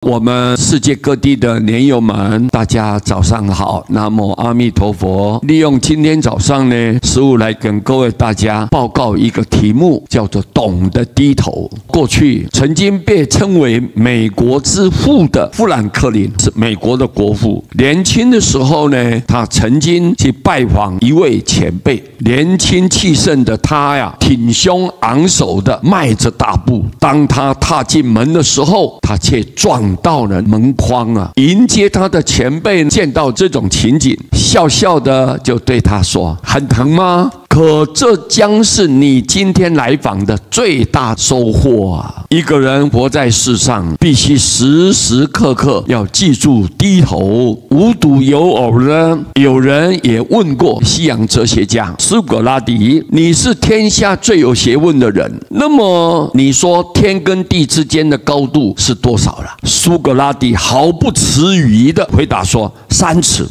我们世界各地的年友们，大家早上好。南无阿弥陀佛。利用今天早上呢，师父来跟各位大家报告一个题目，叫做“懂得低头”。过去曾经被称为美国之父的富兰克林是美国的国父。年轻的时候呢，他曾经去拜访一位前辈。年轻气盛的他呀，挺胸昂首的迈着大步。当他踏进门的时候，他却撞到了门框啊！迎接他的前辈见到这种情景，笑笑的就对他说：“很疼吗？可这将是你今天来访的最大收获啊！一个人活在世上，必须时时刻刻要记住低头。无独有偶呢，有人也问过西洋哲学家苏格拉底：你是天下最有学问的人，那么你说天跟地之间的高度是多少了？”苏格拉底毫不迟疑地回答说：“3尺。”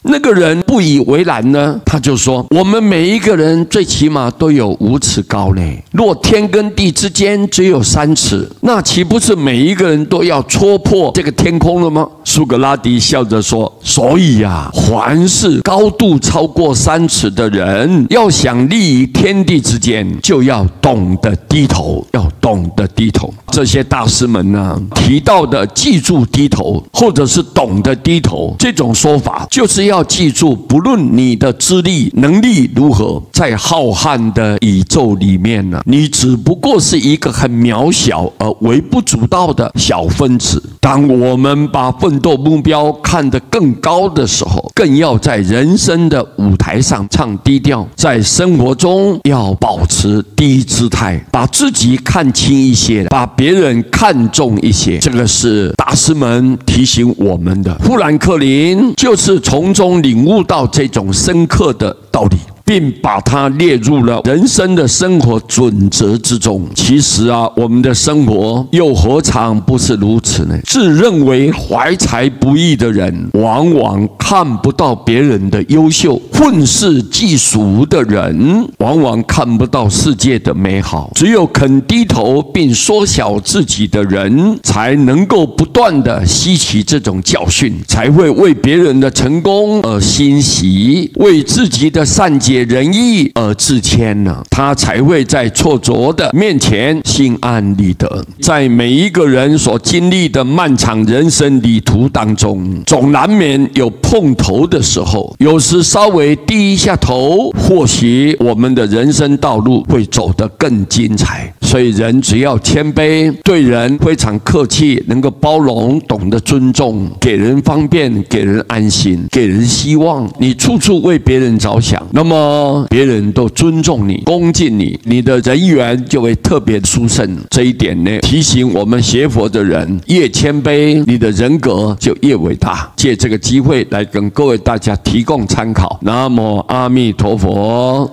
那个人不以为然呢，他就说：“我们每一个人最起码都有5尺高呢。若天跟地之间只有3尺，那岂不是每一个人都要戳破这个天空了吗？”苏格拉底笑着说：“所以啊，凡是高度超过3尺的人，要想立于天地之间，就要懂得低头，要懂得低头。”这些大师们呢提到的记住低头，或者是懂得低头，这种说法就是要记住，不论你的资历能力如何，在浩瀚的宇宙里面呢，你只不过是一个很渺小而微不足道的小分子。当我们把奋斗目标看得更高的时候，更要在人生的舞台上唱低调，在生活中要保持低姿态，把自己看轻一些，把别人看重一些。这个是大师们提醒我们的。富兰克林就是从中领悟到这种深刻的道理，并把它列入了人生的生活准则之中。其实啊，我们的生活又何尝不是如此呢？自认为怀才不遇的人，往往看不到别人的优秀；愤世嫉俗的人，往往看不到世界的美好。只有肯低头并缩小自己的人，才能够不断地吸取这种教训，才会为别人的成功而欣喜，为自己的善解人意而自谦呢，他才会在挫折的面前心安理得。在每一个人所经历的漫长人生旅途当中，总难免有碰头的时候，有时稍微低一下头，或许我们的人生道路会走得更精彩。所以人只要谦卑，对人非常客气，能够包容，懂得尊重，给人方便，给人安心，给人希望，你处处为别人着想，那么别人都尊重你，恭敬你，你的人缘就会特别殊胜。这一点呢，提醒我们学佛的人，越谦卑，你的人格就越伟大。借这个机会来跟各位大家提供参考。南无阿弥陀佛。